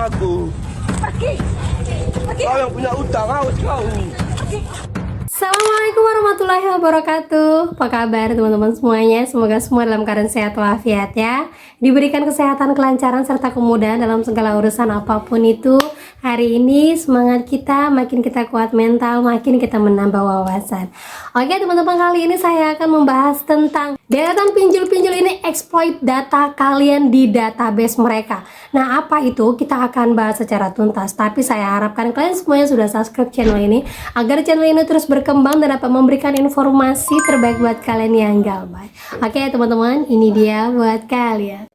aku. Kau yang punya utang, awas kau. Assalamualaikum warahmatullahi wabarakatuh. Apa kabar teman-teman semuanya? Semoga semua dalam keadaan sehat walafiat ya. Diberikan kesehatan, kelancaran, serta kemudahan dalam segala urusan apapun itu. Hari ini semangat kita, makin kita kuat mental, makin kita menambah wawasan. Oke teman-teman, kali ini saya akan membahas tentang deretan pinjol-pinjol ini exploit data kalian di database mereka. Nah, apa itu? Kita akan bahas secara tuntas. Tapi saya harapkan kalian semuanya sudah subscribe channel ini agar channel ini terus berkembang dan dapat memberikan informasi terbaik buat kalian yang galbay. Oke teman-teman, ini dia buat kalian.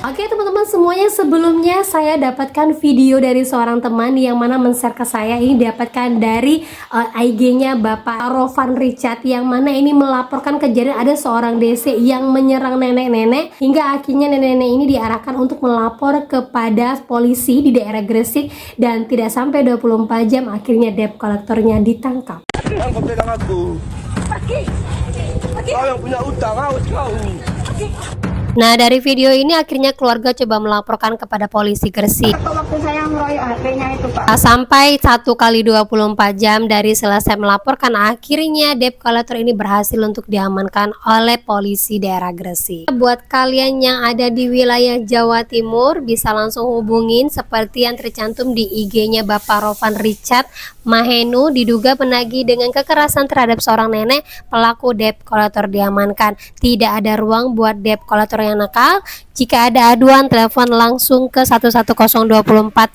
Oke teman-teman semuanya, sebelumnya saya dapatkan video dari seorang teman yang mana men-share ke saya. Ini dapatkan dari IG-nya Bapak Rovan Richard, yang mana ini melaporkan kejadian ada seorang DC yang menyerang nenek-nenek hingga akhirnya nenek-nenek ini diarahkan untuk melapor kepada polisi di daerah Gresik, dan tidak sampai 24 jam akhirnya debt kolektornya ditangkap. Yang kau pegang aku. Kau yang punya utang, awas kau. Nah, dari video ini akhirnya keluarga coba melaporkan kepada polisi Gresik. Waktu saya ngeroyok HP-nya itu, Pak. Sampai 1 kali 24 jam dari selesai melaporkan, akhirnya debt collector ini berhasil untuk diamankan oleh polisi daerah Gresik. Buat kalian yang ada di wilayah Jawa Timur, bisa langsung hubungin seperti yang tercantum di IG-nya Bapak Rovan Richard Mahenu. Diduga penagih dengan kekerasan terhadap seorang nenek, pelaku debt collector diamankan. Tidak ada ruang buat debt collector yang nakal. Jika ada aduan, telepon langsung ke 11024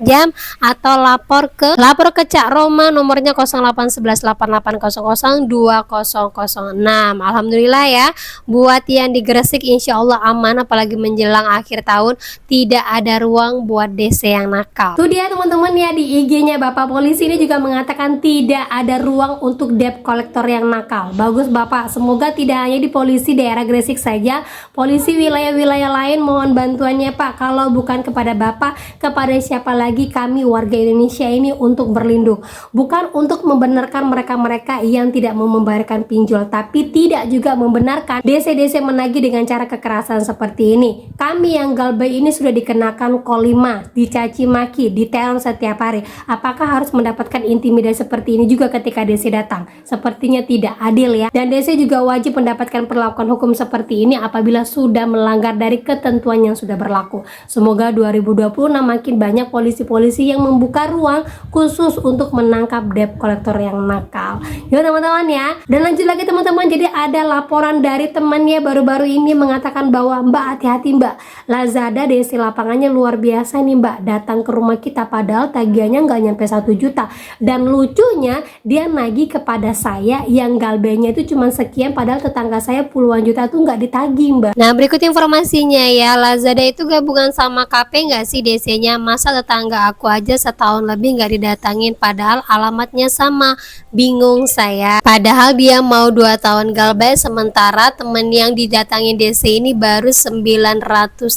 jam atau lapor ke Cak Roma, nomornya 081988002006. Alhamdulillah ya, buat yang di Gresik insya Allah aman, apalagi menjelang akhir tahun, tidak ada ruang buat DC yang nakal. Itu dia teman-teman ya, di IG-nya Bapak Polisi ini juga mengatakan tidak ada ruang untuk debt collector yang nakal. Bagus Bapak, semoga tidak hanya di polisi daerah Gresik saja, polisi wilayah-wilayah lain mohon bantuannya Pak. Kalau bukan kepada Bapak, kepada siapa lagi kami warga Indonesia ini untuk berlindung? Bukan untuk membenarkan mereka-mereka yang tidak mau membayarkan pinjol, tapi tidak juga membenarkan DC-DC menagih dengan cara kekerasan seperti ini. Kami yang galbay ini sudah dikenakan kolima, dicaci maki, diteror setiap hari. Apakah harus mendapatkan intimidasi seperti ini juga ketika DC datang? Sepertinya tidak adil ya. Dan DC juga wajib mendapatkan perlakuan hukum seperti ini apabila sudah melanggar dari ketentuan yang sudah berlaku. Semoga 2026 makin banyak polisi-polisi yang membuka ruang khusus untuk menangkap debt collector yang nakal. Yuk teman-teman ya. Dan lanjut lagi teman-teman, jadi ada laporan dari temannya baru-baru ini mengatakan bahwa Mbak, hati-hati Mbak, Lazada DC lapangannya luar biasa nih Mbak, datang ke rumah kita padahal tagihannya nggak nyampe 1 juta. Dan lucunya dia nagih kepada saya yang galbenya itu cuma sekian, padahal tetangga saya puluhan juta tuh nggak ditagih Mbak. Nah, berikut informasinya ya. Lazada itu gabungan sama KP nggak sih DC-nya? Masa tetangga aku aja setahun lebih nggak didatangin padahal alamatnya sama? Bingung saya. Padahal dia mau 2 tahun galbay, sementara temen yang didatangin DC ini baru 900.000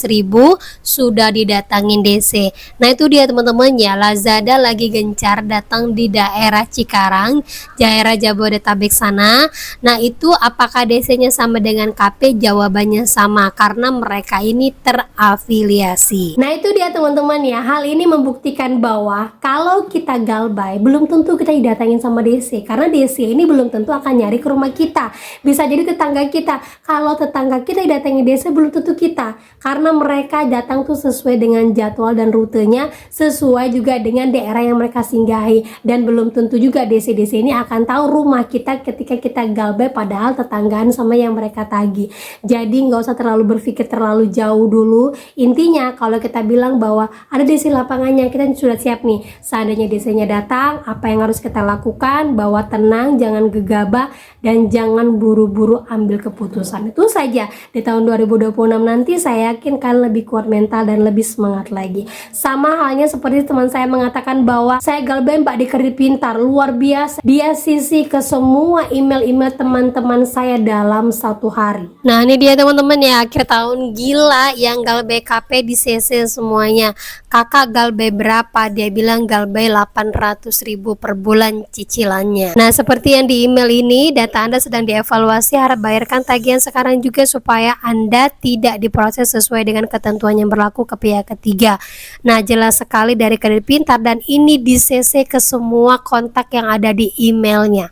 sudah didatangin DC. Nah itu dia teman-teman ya, Lazada lagi gencar datang di daerah Cikarang, daerah Jabodetabek sana. Nah itu apakah DC-nya sama dengan KP? Jawabannya sama, karena mereka ini terafiliasi. Nah itu dia teman-teman ya, hal ini membuktikan bahwa kalau kita galbay belum tentu kita didatangin sama DC, karena DC ini belum tentu akan nyari ke rumah kita. Bisa jadi tetangga kita. Kalau tetangga kita didatangi DC belum tentu kita, karena mereka datang tuh sesuai dengan jadwal dan rutenya, sesuai juga dengan daerah yang mereka singgahi, dan belum tentu juga DC-DC ini akan tahu rumah kita ketika kita galbay padahal tetanggaan sama yang mereka tagih. Jadi nggak usah terlalu berpikir terlalu jauh dulu. Intinya kalau kita bilang bahwa ada DC lapangannya, kita sudah siap nih. Seandainya DC-nya datang, apa yang harus kita lakukan? Bawa tenang, jangan gegabah, dan jangan buru-buru ambil keputusan. Itu saja. Di tahun 2026 nanti saya yakin kalian lebih kuat mental dan lebih semangat lagi. Sama halnya seperti teman saya mengatakan bahwa saya galbay Mbak di Kredit Pintar, luar biasa. Dia sisi ke semua email-email teman-teman saya dalam 1 hari. Nah ini dia teman-teman ya, akhir tahun gila Nila yang galbay KP di CC semuanya. Kakak galbay berapa? Dia bilang galbay 800.000 per bulan cicilannya. Nah, seperti yang di email ini, data Anda sedang dievaluasi, harap bayarkan tagihan sekarang juga supaya Anda tidak diproses sesuai dengan ketentuan yang berlaku ke pihak ketiga. Nah, jelas sekali dari Kredit Pintar, dan ini di CC ke semua kontak yang ada di emailnya.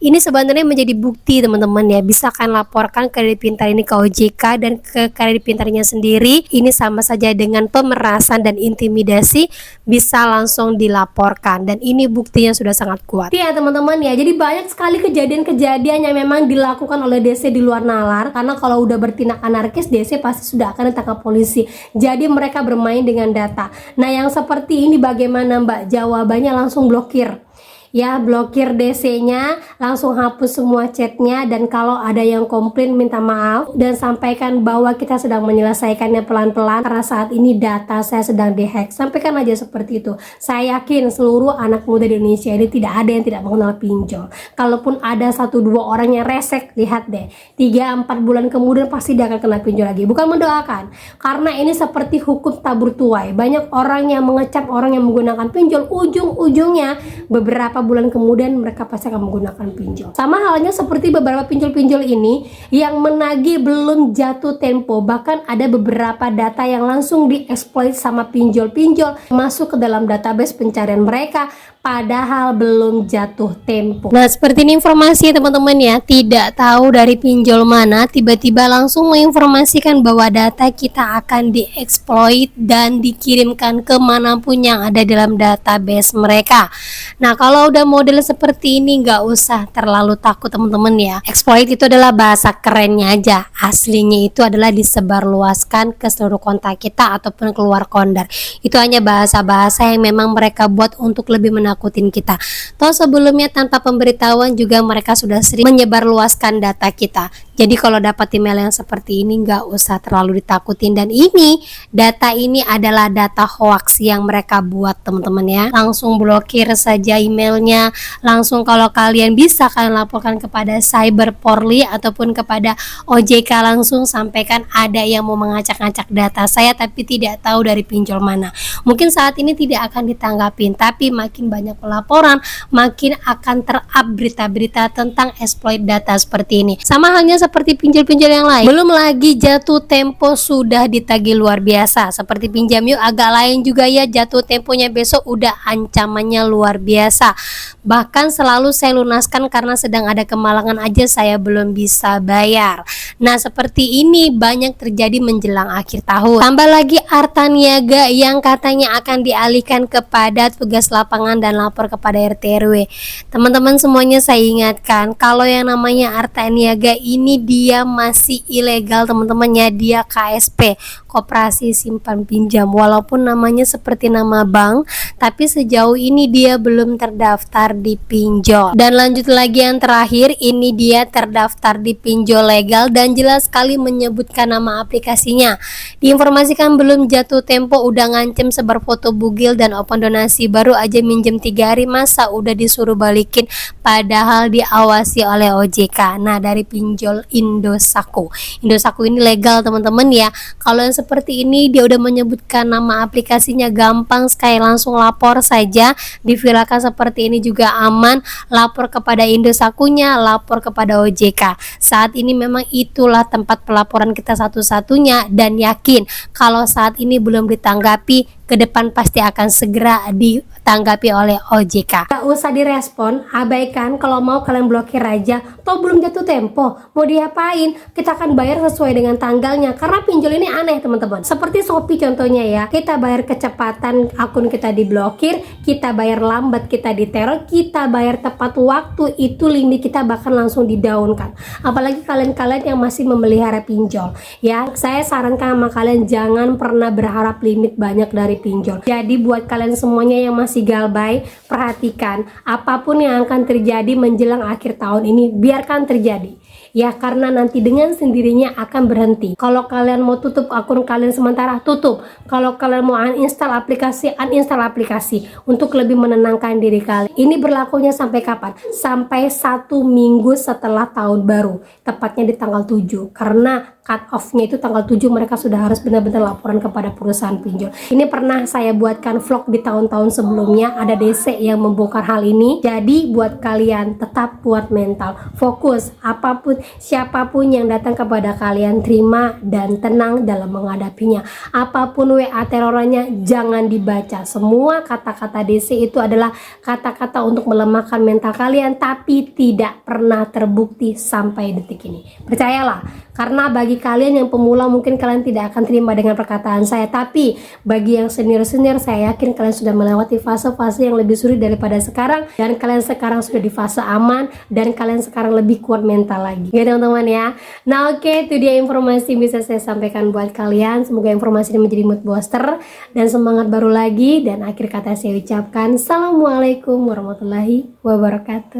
Ini sebenarnya menjadi bukti teman-teman ya, bisa kan laporkan Kredit Pintar ini ke OJK dan ke Kredit Pintarnya sendiri. Ini sama saja dengan pemerasan dan intimidasi, bisa langsung dilaporkan, dan ini buktinya sudah sangat kuat. Ya teman-teman ya, jadi banyak sekali kejadian-kejadian yang memang dilakukan oleh DC di luar nalar, karena kalau udah bertindak anarkis DC pasti sudah akan ditangkap polisi. Jadi mereka bermain dengan data. Nah, yang seperti ini bagaimana Mbak? Jawabannya langsung blokir. Ya, blokir DC-nya, langsung hapus semua chatnya, dan kalau ada yang komplain minta maaf dan sampaikan bahwa kita sedang menyelesaikannya pelan-pelan karena saat ini data saya sedang dihack. Sampaikan aja seperti itu. Saya yakin seluruh anak muda di Indonesia ini tidak ada yang tidak mengenal pinjol. Kalaupun ada 1-2 orang yang resek, lihat deh, 3-4 bulan kemudian pasti dia akan kena pinjol lagi. Bukan mendoakan, karena ini seperti hukum tabur tuai. Banyak orang yang mengecap orang yang menggunakan pinjol, ujung-ujungnya beberapa bulan kemudian mereka pasti akan menggunakan pinjol. Sama halnya seperti beberapa pinjol-pinjol ini yang menagih belum jatuh tempo, bahkan ada beberapa data yang langsung dieksploit sama pinjol-pinjol masuk ke dalam database pencarian mereka padahal belum jatuh tempo. Nah, seperti ini informasi teman-teman ya, tidak tahu dari pinjol mana tiba-tiba langsung menginformasikan bahwa data kita akan dieksploit dan dikirimkan ke manapun yang ada dalam database mereka. Nah, kalau udah model seperti ini nggak usah terlalu takut teman-teman ya. Exploit itu adalah bahasa kerennya aja, aslinya itu adalah disebarluaskan ke seluruh kontak kita ataupun keluar kondar. Itu hanya bahasa-bahasa yang memang mereka buat untuk lebih nakutin kita. Toh sebelumnya tanpa pemberitahuan juga mereka sudah sering menyebarluaskan data kita. Jadi kalau dapat email yang seperti ini nggak usah terlalu ditakutin, dan ini data ini adalah data hoax yang mereka buat teman-teman ya. Langsung blokir saja emailnya, langsung kalau kalian bisa kalian laporkan kepada Cyber Polri ataupun kepada OJK, langsung sampaikan ada yang mau mengacak-ngacak data saya tapi tidak tahu dari pinjol mana. Mungkin saat ini tidak akan ditanggapin, tapi makin banyak pelaporan makin akan ter-up berita-berita tentang exploit data seperti ini. Sama halnya seperti pinjol-pinjol yang lain, belum lagi jatuh tempo sudah ditagih luar biasa. Seperti pinjam yuk agak lain juga ya, jatuh temponya besok udah ancamannya luar biasa. Bahkan selalu saya lunaskan karena sedang ada kemalangan aja saya belum bisa bayar. Nah, seperti ini banyak terjadi menjelang akhir tahun. Tambah lagi harta niaga yang katanya akan dialihkan kepada tugas lapangan dan lapor kepada RT RW. Teman-teman semuanya saya ingatkan, kalau yang namanya harta niaga ini dia masih ilegal teman-teman ya, dia KSP, koperasi simpan pinjam, walaupun namanya seperti nama bank, tapi sejauh ini dia belum terdaftar di pinjol. Dan lanjut lagi yang terakhir, ini dia terdaftar di pinjol legal dan jelas sekali menyebutkan nama aplikasinya. Diinformasikan belum jatuh tempo udah ngancem sebar foto bugil dan open donasi, baru aja minjem 3 hari masa udah disuruh balikin padahal diawasi oleh OJK. Nah, dari pinjol Indosako ini legal teman-teman ya. Kalau yang seperti ini dia udah menyebutkan nama aplikasinya, gampang sekali, langsung lapor saja. Divilakan seperti ini juga aman, lapor kepada Indosakunya, lapor kepada OJK. Saat ini memang itulah tempat pelaporan kita satu-satunya, dan yakin kalau saat ini belum ditanggapi, ke depan pasti akan segera ditanggapi oleh OJK. Gak usah direspon, abaikan. Kalau mau kalian blokir aja, toh belum jatuh tempo, mau diapain? Kita akan bayar sesuai dengan tanggalnya, karena pinjol ini aneh teman-teman. Seperti Shopee contohnya ya, kita bayar kecepatan akun kita diblokir, kita bayar lambat kita diteror, kita bayar tepat waktu itu limit kita bahkan langsung didaunkan. Apalagi kalian-kalian yang masih memelihara pinjol ya, saya sarankan sama kalian jangan pernah berharap limit banyak dari pinjol. Jadi buat kalian semuanya yang masih galbay, perhatikan apapun yang akan terjadi menjelang akhir tahun ini, biarkan terjadi ya, karena nanti dengan sendirinya akan berhenti. Kalau kalian mau tutup akun kalian sementara, tutup. Kalau kalian mau uninstall aplikasi untuk lebih menenangkan diri kalian. Ini berlakunya sampai kapan? Sampai 1 minggu setelah tahun baru, tepatnya di tanggal 7, karena cut off-nya itu tanggal 7 mereka sudah harus benar-benar laporan kepada perusahaan pinjol. Ini pernah saya buatkan vlog di tahun-tahun sebelumnya, ada DC yang membongkar hal ini. Jadi buat kalian tetap kuat mental, fokus, apapun siapapun yang datang kepada kalian terima dan tenang dalam menghadapinya. Apapun WA terorannya jangan dibaca. Semua kata-kata DC itu adalah kata-kata untuk melemahkan mental kalian, tapi tidak pernah terbukti sampai detik ini. Percayalah, karena bagi kalian yang pemula mungkin kalian tidak akan terima dengan perkataan saya, tapi bagi yang senior-senior saya yakin kalian sudah melewati fase-fase yang lebih sulit daripada sekarang, dan kalian sekarang sudah di fase aman, dan kalian sekarang lebih kuat mental lagi ya teman-teman ya. Nah oke, itu dia informasi yang bisa saya sampaikan buat kalian. Semoga informasi ini menjadi mood booster dan semangat baru lagi, dan akhir kata saya ucapkan Assalamualaikum warahmatullahi wabarakatuh.